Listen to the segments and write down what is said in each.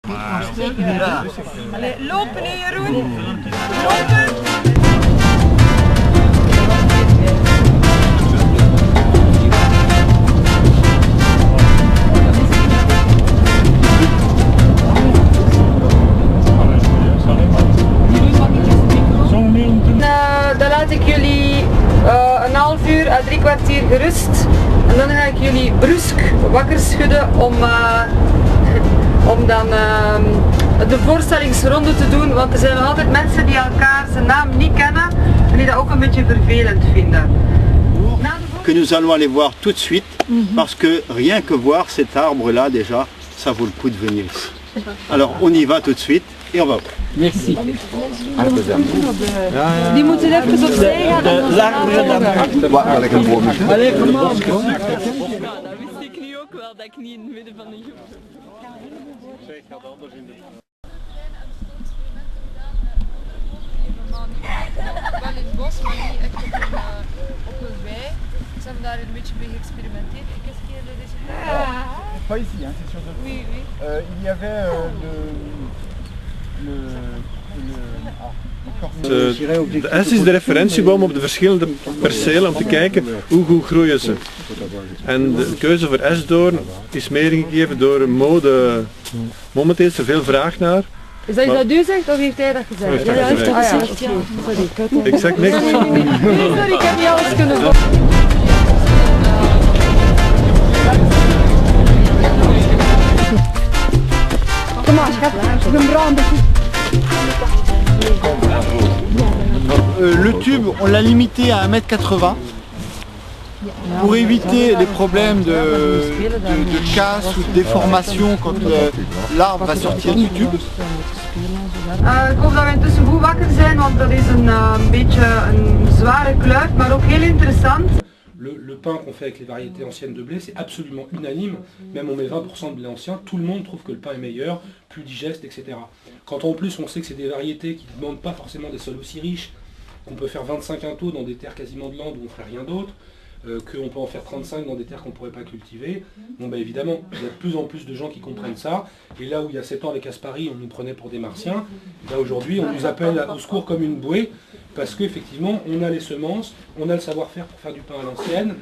Allee, lopen hè Jeroen! Lopen! Dan laat ik jullie een half uur à 3 kwartier gerust en dan ga ik jullie brusk wakker schudden om dan de voorstellingsronde te doen, want er zijn nog altijd mensen die elkaar zijn naam niet kennen en die dat ook een beetje vervelend vinden. Que nous allons aller voir tout de suite, parce que rien que voir cet arbre-là déjà, ça vaut le coup de venir ici. Alors on y va tout de suite et on va voir. Merci. Die moeten even opzij gaan. Lekker een boom. Allee, kom maar. Dat wist ik nu ook wel, dat ik niet in het midden van de groep. Ik ga anders in de... Wel in het bos, maar niet echt op een wei. Ze hebben daar een beetje mee geëxperimenteerd. Qu'est-ce qu'il y a de résultat? Pas ici, hein, c'est sûr de Oui, oui. il y avait De S is de referentieboom op de verschillende percelen om te kijken hoe goed groeien ze. En de keuze voor esdoorn is meegegeven door een mode. Momenteel is er veel vraag naar. Is dat iets dat u zegt of heeft hij dat gezegd? Ja, hij heeft dat gezegd. Ja. Sorry, Ik zeg niks. Nee, sorry, ik heb niet alles kunnen volgen. Kom maar, schat. Ik ben brandend. Le tube, on l'a limité à 1,80 m pour éviter les problèmes de casse ou de déformation quand l'arbre va sortir du tube. Ik hoop dat we intussen goed wakker zijn, want dat is een beetje een zware kluit, maar ook heel interessant. Le pain qu'on fait avec les variétés anciennes de blé, c'est absolument unanime. Même on met 20% de blé ancien, tout le monde trouve que le pain est meilleur, plus digeste, etc. Quand en plus on sait que c'est des variétés qui ne demandent pas forcément des sols aussi riches, qu'on peut faire 25 quintaux dans des terres quasiment de landes où on ne ferait rien d'autre, qu'on peut en faire 35 dans des terres qu'on ne pourrait pas cultiver, bon bah évidemment, il y a de plus en plus de gens qui comprennent ça, et là où il y a 7 ans avec Asparis, on nous prenait pour des martiens, là aujourd'hui on nous appelle au secours comme une bouée, parce qu'effectivement on a les semences, on a le savoir-faire pour faire du pain à l'ancienne,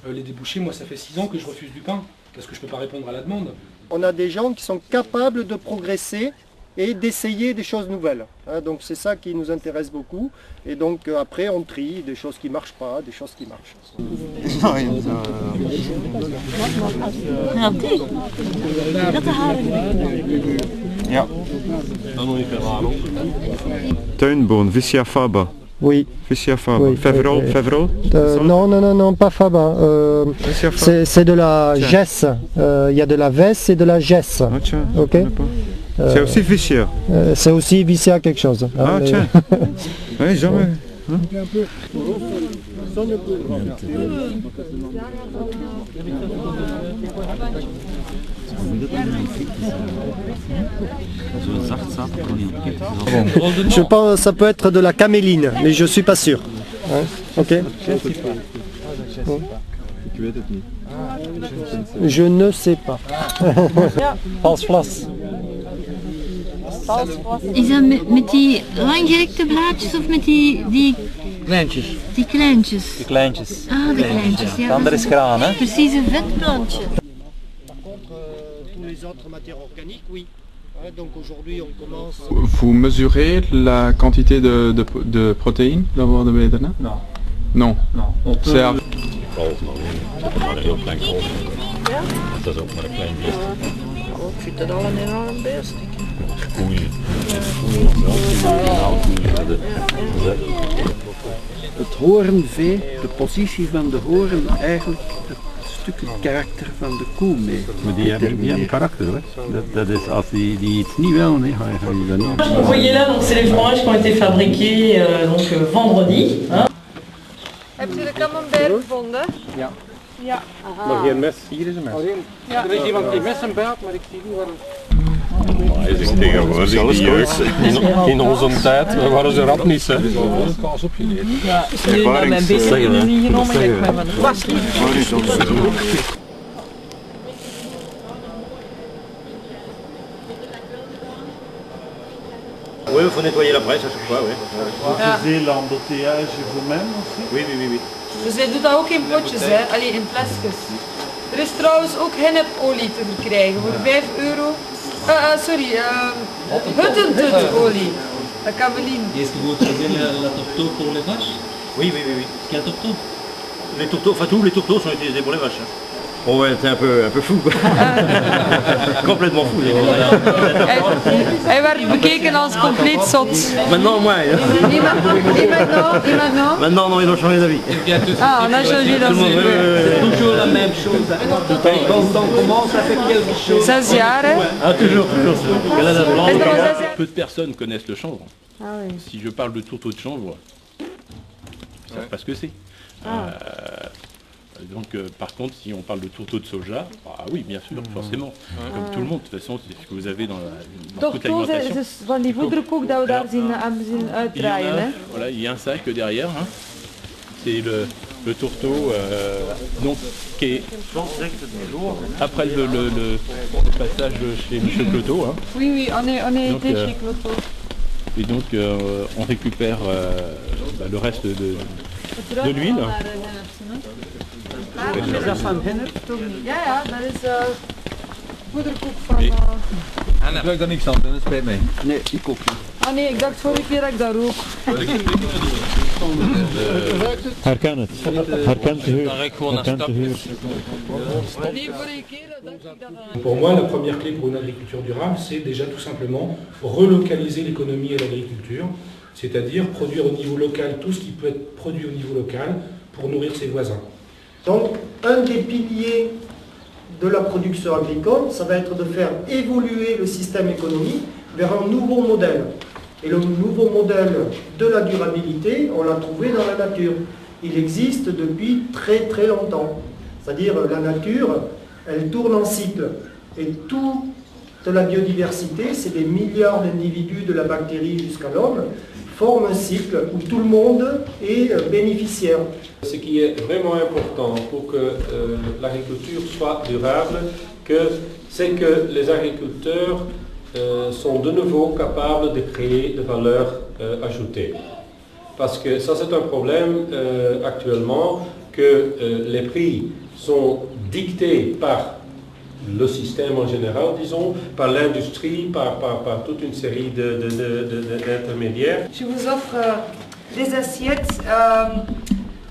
les débouchés, moi ça fait 6 ans que je refuse du pain, parce que je ne peux pas répondre à la demande. On a des gens qui sont capables de progresser et d'essayer des choses nouvelles. Hein, donc c'est ça qui nous intéresse beaucoup. Et donc après on trie des choses qui ne marchent pas, des choses qui marchent. Ja. Tuinboon, Vicia faba. Oui. Vicia faba. Oui, Fevrol, oui. Fevrol Non, pas faba. C'est de la gesse. Il y a de la vesse et de la gesse. Ah, tiens, Ok. C'est aussi Vicia. C'est aussi Vicia quelque chose. Ah, tiens. Oui, jamais. Hein? Je pense que ça peut être de la caméline, mais je suis pas sûr. Hein? Ok. Je ne sais pas. Is dat met die langgerekte blaadjes of met die Kleintjes. die kleintjes? De kleintjes. Ah, de kleintjes, ja. Het andere is graan, hè? Precies een vetplantje. Tous les autres matières organiques, oui. Donc aujourd'hui on commence. Vous mesurez la quantité de protéines dans de beteren? Non. Non. Non. C'est à... Zet er maar een heel klein kolf in. Dat is ook maar een klein beest. Ik vind dat al een enorm beest. Koeien. Het hoornvee, de positie van de hoorn, eigenlijk het stukje karakter van de koe mee. Maar die hebben karakter hoor. Dat is als die iets niet willen, hè, ga je dat niet. Vous voyez là, donc c'est les fromages qui ont été fabriqués vendredi. Hein. Heb je de camembert gevonden? Ja. Ja. Maar geen mes, hier is een mes. Ja. Er is iemand die messen belt, maar ik zie niet waarom. Hij is tegenwoordig die jeugd. In onze tijd waren ze rap niet, hè. Kaas opgeleerd. Ja, nu naar mijn beker niet genomen, ik heb mij van de was niet. Oui, il faut nettoyer la presse à chaque fois, oui. Vous faisiez l'embouteillage vous-même aussi? Oui, oui, oui. Dus hij doet dat ook in potjes, hè? Alleen in flesjes. Er is trouwens ook hennepolie te verkrijgen voor 5 euro. Huttentutolie. La cameline. Est-ce que vous utilisez la tourteau pour les vaches? Oui, oui, oui, oui. Quel tourteau? Les tourteaux, enfin tous les tourteaux sont utilisés pour les vaches. Hein. Oh ouais, c'est un peu fou quoi. Complètement fou. Hij werd bekeken als compleet zot. Maintenant, moi. Et maintenant? Maintenant, non, ils ont changé d'avis. Ah, on a changé d'avis. C'est toujours la même chose. Quand on commence à faire quelque chose. 16 jaar, hè? Ah, toujours. Peu de personnes connaissent le chanvre. Ah oui. Si je parle de tourteau de chanvre, ils ne savent pas ce que c'est. Donc, par contre, si on parle de tourteau de soja, ah oui, bien sûr, forcément. Comme tout le monde, de toute façon, c'est ce que vous avez dans toute l'alimentation. Toch, van die voederkoek dat we daar zien uitdraaien, hè? Voilà, il y a un sac derrière. Hein. C'est le tourteau, donc, qui est après le passage chez Michel Cloteau. Hein. Oui, oui, on est donc, été chez Cloteau. Et donc, on récupère le reste de l'huile. Is dat van hennep? Ja, dat is voederkoek van... Ik ruik daar niks aan, dat spijt mij. Nee, ik ook niet. Ah nee, ik dacht vorige keer dat ik dat rook. Herken het. Herkent de geur. Herkent de geur. Pour moi, la première clé pour une agriculture durable, c'est déjà tout simplement relocaliser l'économie et l'agriculture, c'est-à-dire produire au niveau local tout ce qui peut être produit au niveau local pour nourrir ses voisins. Donc, un des piliers de la production agricole, ça va être de faire évoluer le système économique vers un nouveau modèle. Et le nouveau modèle de la durabilité, on l'a trouvé dans la nature. Il existe depuis très très longtemps. C'est-à-dire la nature, elle tourne en cycle. Et toute la biodiversité, c'est des milliards d'individus de la bactérie jusqu'à l'homme, forme un cycle où tout le monde est bénéficiaire. Ce qui est vraiment important pour que l'agriculture soit durable, c'est que les agriculteurs sont de nouveau capables de créer de valeur ajoutée. Parce que ça c'est un problème actuellement, que les prix sont dictés par le système en général, disons, par l'industrie, par toute une série d'intermédiaires. Je vous offre des assiettes.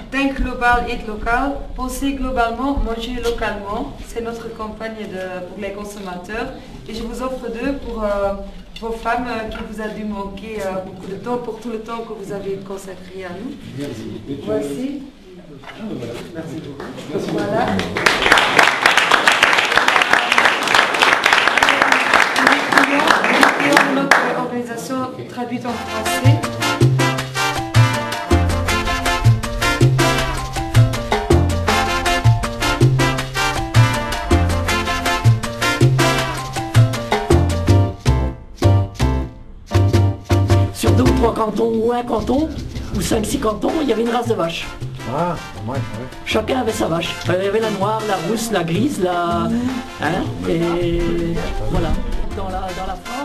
Think global, eat local. Pensez globalement, mangez localement. C'est notre campagne pour les consommateurs. Et je vous offre deux pour vos femmes qui vous a dû manquer beaucoup de temps, pour tout le temps que vous avez consacré à nous. Merci. Voici. Merci beaucoup. Merci. Voilà. Notre organisation traduite en français. Sur 2 ou 3 cantons, ou un canton, ou 5-6 cantons, il y avait une race de vache. Ah, ouais. Chacun avait sa vache. Il y avait la noire, la rousse, la grise, et voilà. Dans la France.